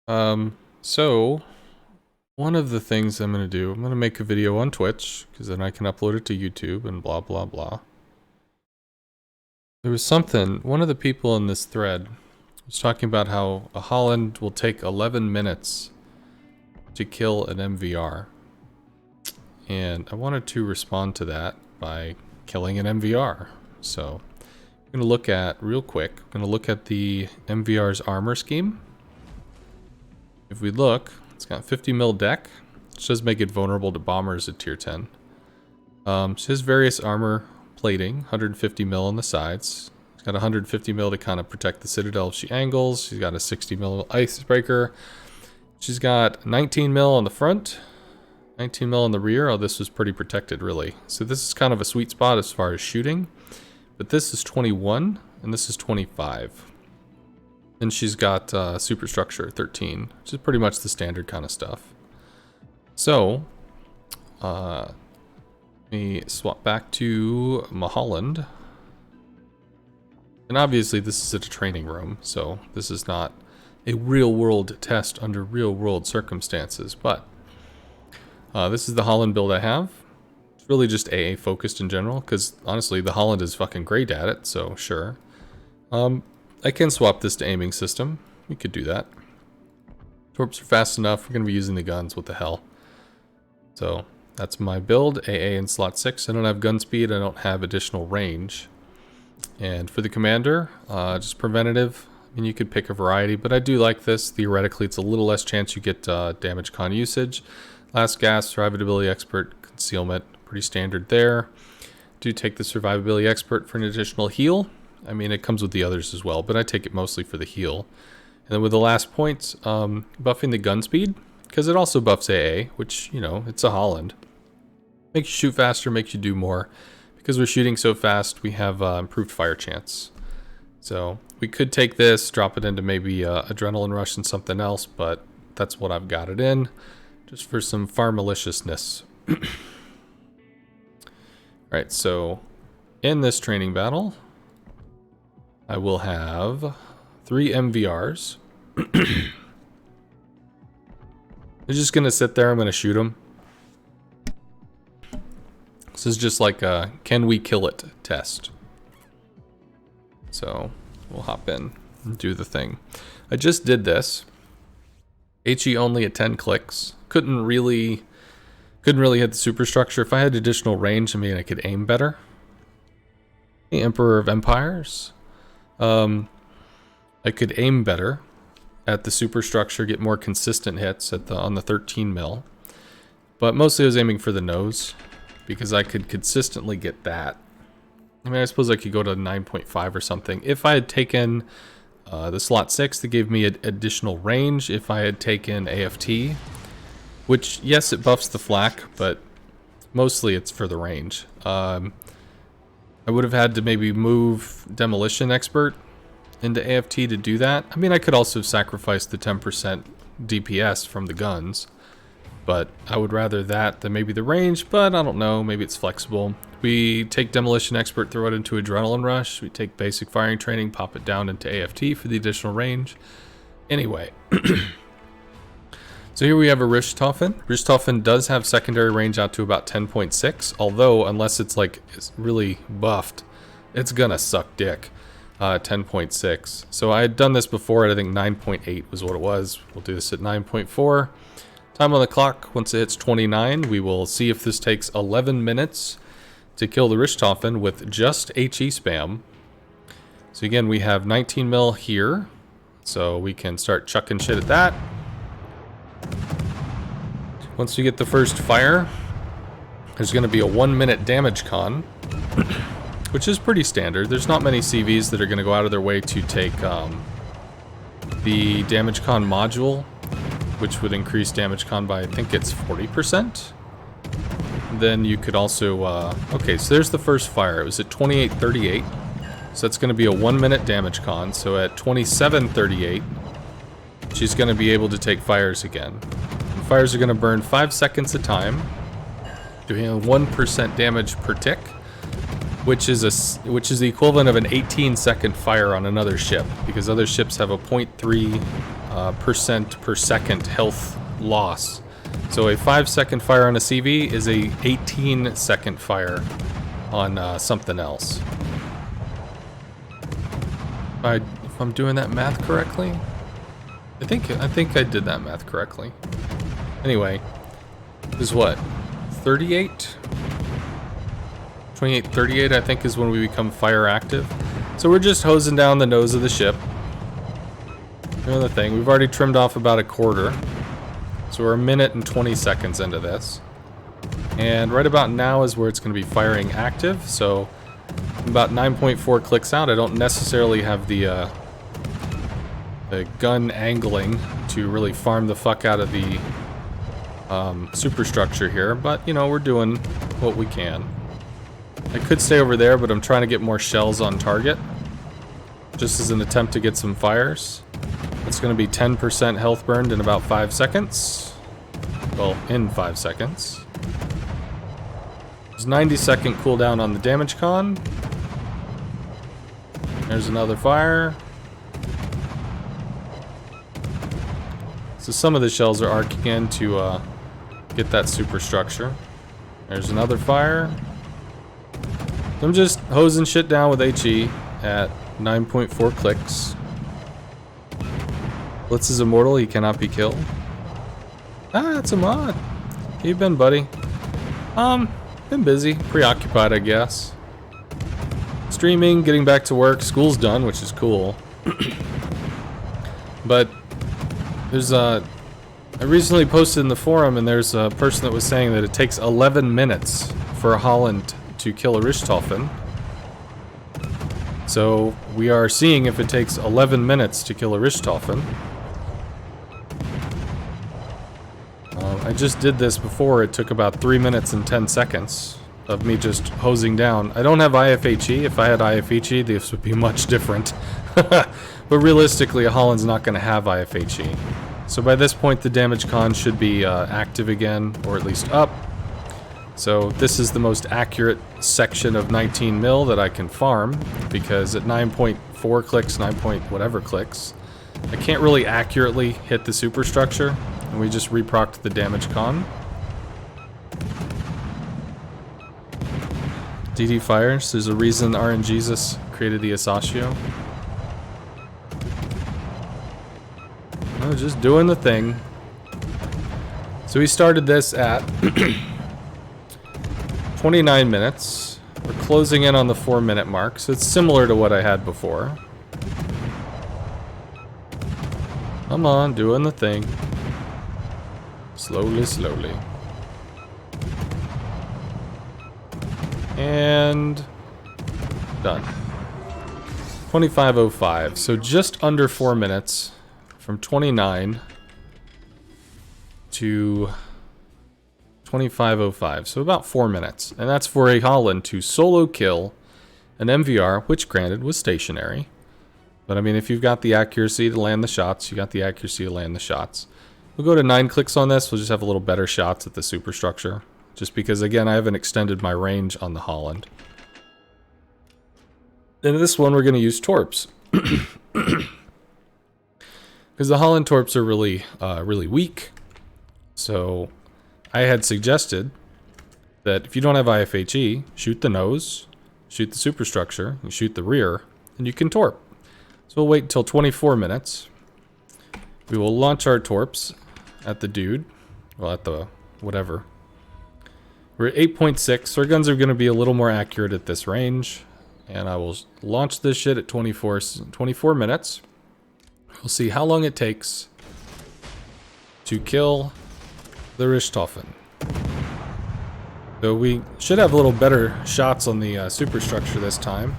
So one of the things I'm going to do, I'm going to make a video on Twitch, because then I can upload it to YouTube and blah, blah, blah. There was something, one of the people in this thread was talking about how a Halland will take 11 minutes to kill an MvR. And I wanted to respond to that by killing an MvR. So I'm going to look at, real quick, I'm going to look at the MvR's armor scheme. If we look, it's got 50 mil deck, which does make it vulnerable to bombers at tier 10. So his various armor plating, 150 mil on the sides. He's got 150 mil to kind of protect the citadel if she angles. She's got a 60 mil icebreaker. She's got 19 mil on the front, 19 mil on the rear. Oh, this was pretty protected, really. So this is kind of a sweet spot as far as shooting. But this is 21, and this is 25. And she's got superstructure 13, which is pretty much the standard kind of stuff. So, let me swap back to Halland. And obviously this is at a training room, so this is not a real-world test under real-world circumstances. But this is the Halland build I have. It's really just AA focused in general, because honestly the Halland is fucking great at it, so sure. I can swap this to aiming system. We could do that. Torps are fast enough. We're going to be using the guns. What the hell? So that's my build. AA in slot 6. I don't have gun speed. I don't have additional range. And for the commander, just preventative. I mean, you could pick a variety, but I do like this. Theoretically, it's a little less chance you get damage con usage. Last gas, survivability expert, concealment. Pretty standard there. Do take the survivability expert for an additional heal. I mean, it comes with the others as well, but I take it mostly for the heal. And then with the last point, buffing the gun speed, because it also buffs AA, which, you know, it's a Halland. Makes you shoot faster, makes you do more. Because we're shooting so fast, we have improved fire chance. So we could take this, drop it into maybe adrenaline rush and something else, but that's what I've got it in, just for some far maliciousness. Alright, so in this training battle, I will have 3 MvRs. They're just going to sit there. I'm going to shoot them. This is just like a can we kill it test. So we'll hop in and do the thing. I just did this. HE only at 10 clicks. Couldn't really hit the superstructure. If I had additional range, I mean, I could aim better. The Emperor of Empires. I could aim better at the superstructure, get more consistent hits at on the 13 mil. But mostly I was aiming for the nose, because I could consistently get that. I mean, I suppose I could go to 9.5 or something. If I had taken the slot 6, that gave me additional range. If I had taken AFT, which, yes, it buffs the flak, but mostly it's for the range. I would have had to maybe move Demolition Expert into AFT to do that. I mean, I could also sacrifice the 10% DPS from the guns, but I would rather that than maybe the range, but I don't know, maybe it's flexible. We take Demolition Expert, throw it into Adrenaline Rush. We take basic firing training, pop it down into AFT for the additional range. Anyway. So here we have a Richthofen. Richthofen does have secondary range out to about 10.6, although unless it's like it's really buffed, it's gonna suck dick. 10.6. So I had done this before at I think 9.8 was what it was. We'll do this at 9.4. Time on the clock, once it hits 29, we will see if this takes 11 minutes to kill the Richthofen with just HE spam. So again, we have 19 mil here, so we can start chucking shit at that. Once we get the first fire, there's going to be a 1-minute damage con, which is pretty standard. There's not many CVs that are going to go out of their way to take the damage con module, which would increase damage con by, I think it's 40%. Then you could also, okay, so there's the first fire. It was at 28:38, so that's going to be a 1-minute damage con. So at 27:38, she's going to be able to take fires again. And fires are going to burn 5 seconds a time, doing a 1% damage per tick, which is the equivalent of an 18-second fire on another ship, because other ships have a 0.3 percent per second health loss. So a 5-second fire on a CV is a 18-second fire on something else. If I'm doing that math correctly, I think I did that math correctly. Anyway, this is what, 38? 28, 38 I think is when we become fire active. So we're just hosing down the nose of the ship. Doing the thing. We've already trimmed off about a quarter. So we're 1 minute and 20 seconds into this. And right about now is where it's going to be firing active. So I'm about 9.4 clicks out. I don't necessarily have the gun angling to really farm the fuck out of the superstructure here. But, you know, we're doing what we can. I could stay over there, but I'm trying to get more shells on target. Just as an attempt to get some fires. It's going to be 10% health burned in about 5 seconds. Well, in 5 seconds. There's 90-second cooldown on the damage con. There's another fire. So some of the shells are arcing in to get that superstructure. There's another fire. I'm just hosing shit down with HE at 9.4 clicks. Blitz is immortal, he cannot be killed. Ah, it's a mod. How you been, buddy? Been busy, preoccupied, I guess. Streaming, getting back to work, school's done, which is cool. But there's I recently posted in the forum, and there's a person that was saying that it takes 11 minutes for Halland to kill a Richthofen. So we are seeing if it takes 11 minutes to kill a Richthofen. I just did this before. It took about 3 minutes and 10 seconds of me just hosing down. I don't have IFHE. If I had IFHE, this would be much different. But realistically, Holland's not going to have IFHE. So by this point, the damage con should be active again, or at least up. So this is the most accurate section of 19 mil that I can farm, because at 9.4 clicks, 9 point whatever clicks, I can't really accurately hit the superstructure, and we just reprocced the damage con. DD fires, there's a reason RNGesus created the Asasio. Oh, just doing the thing. So we started this at 29 minutes. We're closing in on the 4-minute mark, so it's similar to what I had before. Come on, doing the thing. Slowly, slowly. And done. 25:05, so just under 4 minutes from 29 to 25:05, so about 4 minutes. And that's for a Halland to solo kill an MvR, which granted was stationary. But I mean, if you've got the accuracy to land the shots, you got the accuracy to land the shots. We'll go to 9 clicks on this, we'll just have a little better shots at the superstructure. Just because, again, I haven't extended my range on the Halland. In this one, we're going to use torps. Because the Halland torps are really, really weak. So I had suggested that if you don't have IFHE, shoot the nose, shoot the superstructure, and shoot the rear, and you can torp. So we'll wait until 24 minutes. We will launch our torps at the dude. Well, at the whatever. We're at 8.6, so our guns are going to be a little more accurate at this range. And I will launch this shit at 24 minutes. We'll see how long it takes to kill the Richthofen. So we should have a little better shots on the superstructure this time.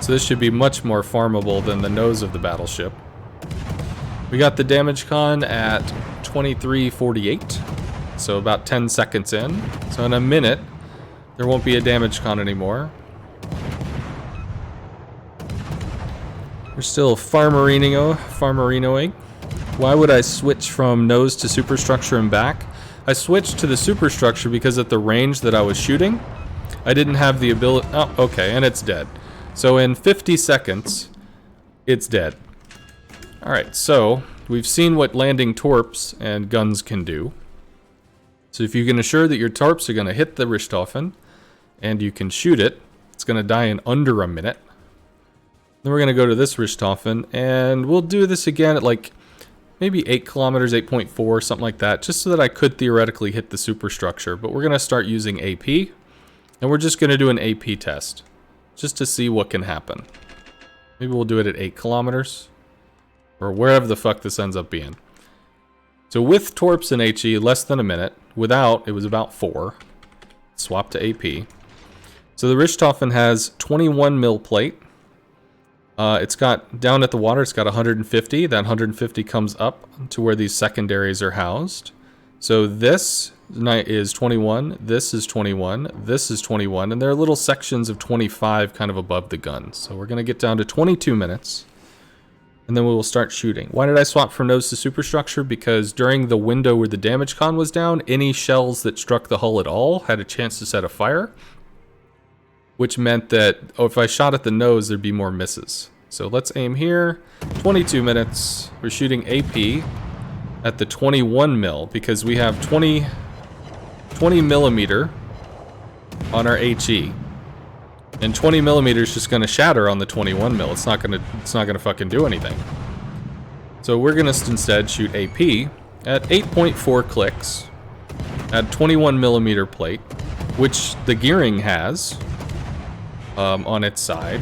So this should be much more farmable than the nose of the battleship. We got the damage con at 23:48, so about 10 seconds in. So in a minute, there won't be a damage con anymore. We're still farmerinoing. Why would I switch from nose to superstructure and back? I switched to the superstructure because at the range that I was shooting, I didn't have the ability... Oh, okay, and it's dead. So in 50 seconds, It's dead. Alright, so we've seen what landing torps and guns can do. So if you can assure that your torps are going to hit the Richthofen, and you can shoot it, it's going to die in under a minute. Then we're going to go to this Richthofen, and we'll do this again at like maybe 8 kilometers, 8.4, something like that, just so that I could theoretically hit the superstructure. But we're going to start using AP, and we're just going to do an AP test, just to see what can happen. Maybe we'll do it at 8 kilometers, or wherever the fuck this ends up being. So with torps and HE, less than a minute. Without, it was about 4. Swap to AP. So the Richthofen has 21 mil plate. It's got, down at the water, it's got 150. That 150 comes up to where these secondaries are housed. So this is 21, this is 21, this is 21, and there are little sections of 25 kind of above the gun. So we're going to get down to 22 minutes, and then we will start shooting. Why did I swap from nose to superstructure? Because during the window where the damage con was down, any shells that struck the hull at all had a chance to set a fire, which meant that if I shot at the nose, there'd be more misses. So let's aim here. 22 minutes. We're shooting AP at the 21 mil because we have 20 millimeter on our HE. And 20 millimeter is just going to shatter on the 21 mil. It's not going to fucking do anything. So we're going to instead shoot AP at 8.4 clicks at 21 millimeter plate, which the gearing has on its side.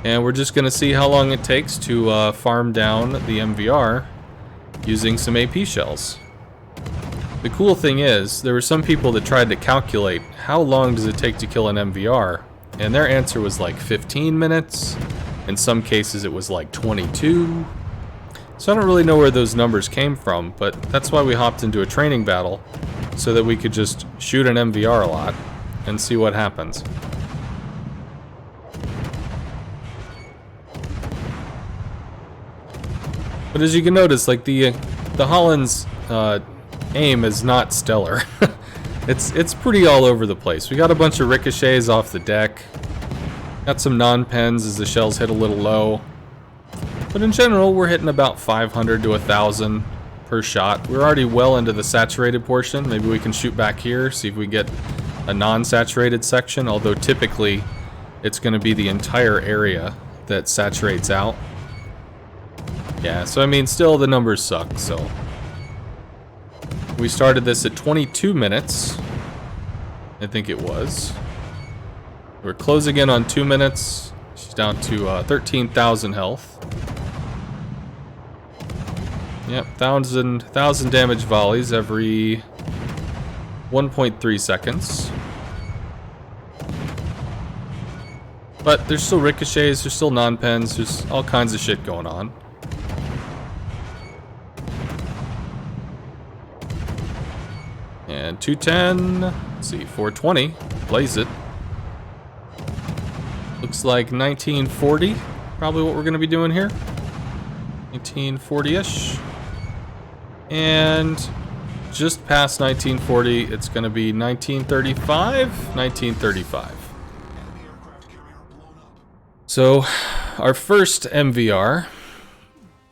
And we're just going to see how long it takes to farm down the MvR using some AP shells. The cool thing is, there were some people that tried to calculate how long does it take to kill an MvR, and their answer was like 15 minutes. In some cases it was like 22. So I don't really know where those numbers came from, but that's why we hopped into a training battle, so that we could just shoot an MvR a lot and see what happens. But as you can notice, like the Halland's aim is not stellar. It's pretty all over the place. We got a bunch of ricochets off the deck. Got some non-pens as the shells hit a little low. But in general, we're hitting about 500 to 1,000 per shot. We're already well into the saturated portion. Maybe we can shoot back here, see if we get a non-saturated section, although typically it's going to be the entire area that saturates out. Yeah, so I mean, still the numbers suck, so. We started this at 22 minutes. I think it was. We're closing in on 2 minutes. She's down to 13,000 health. Yep, 1,000 damage volleys every 1.3 seconds. But there's still ricochets, there's still non-pens, there's all kinds of shit going on. And 210, let's see, 420, blaze it. Looks like 1940, probably what we're going to be doing here. 1940-ish. And just past 1940, it's going to be 1935, 1935. So our first MvR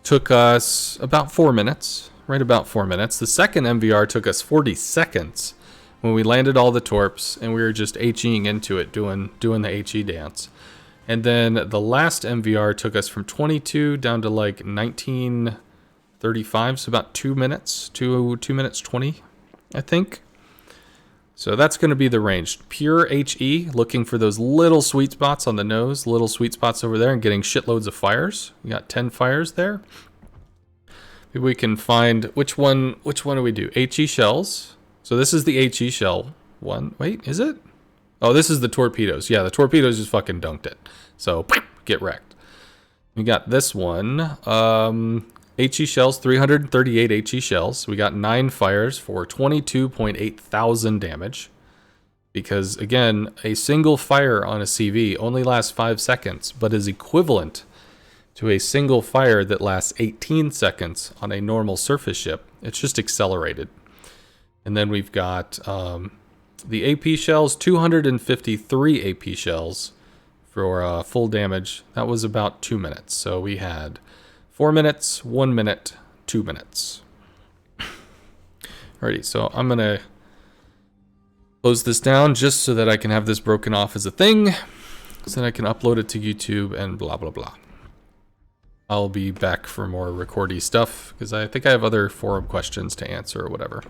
took us about 4 minutes. Right about 4 minutes. The second MvR took us 40 seconds when we landed all the torps and we were just HEing into it, doing the HE dance. And then the last MvR took us from 22 down to like 1935, so about 2 minutes, 2 minutes 20, I think. So that's going to be the range. Pure HE, looking for those little sweet spots on the nose, little sweet spots over there, and getting shitloads of fires. We got 10 fires there. Maybe we can find, which one do we do? HE shells. So this is the HE shell one. Wait, is it? Oh, this is the torpedoes. Yeah, the torpedoes just fucking dunked it. So, get wrecked. We got this one. HE shells, 338 HE shells. We got 9 fires for 22.8 thousand damage. Because, again, a single fire on a CV only lasts 5 seconds, but is equivalent to a single fire that lasts 18 seconds on a normal surface ship. It's just accelerated. And then we've got the AP shells, 253 AP shells for full damage. That was about 2 minutes. So we had 4 minutes, 1 minute, 2 minutes. Alrighty, so I'm going to close this down just so that I can have this broken off as a thing, so that I can upload it to YouTube and blah, blah, blah. I'll be back for more recordy stuff, because I think I have other forum questions to answer or whatever.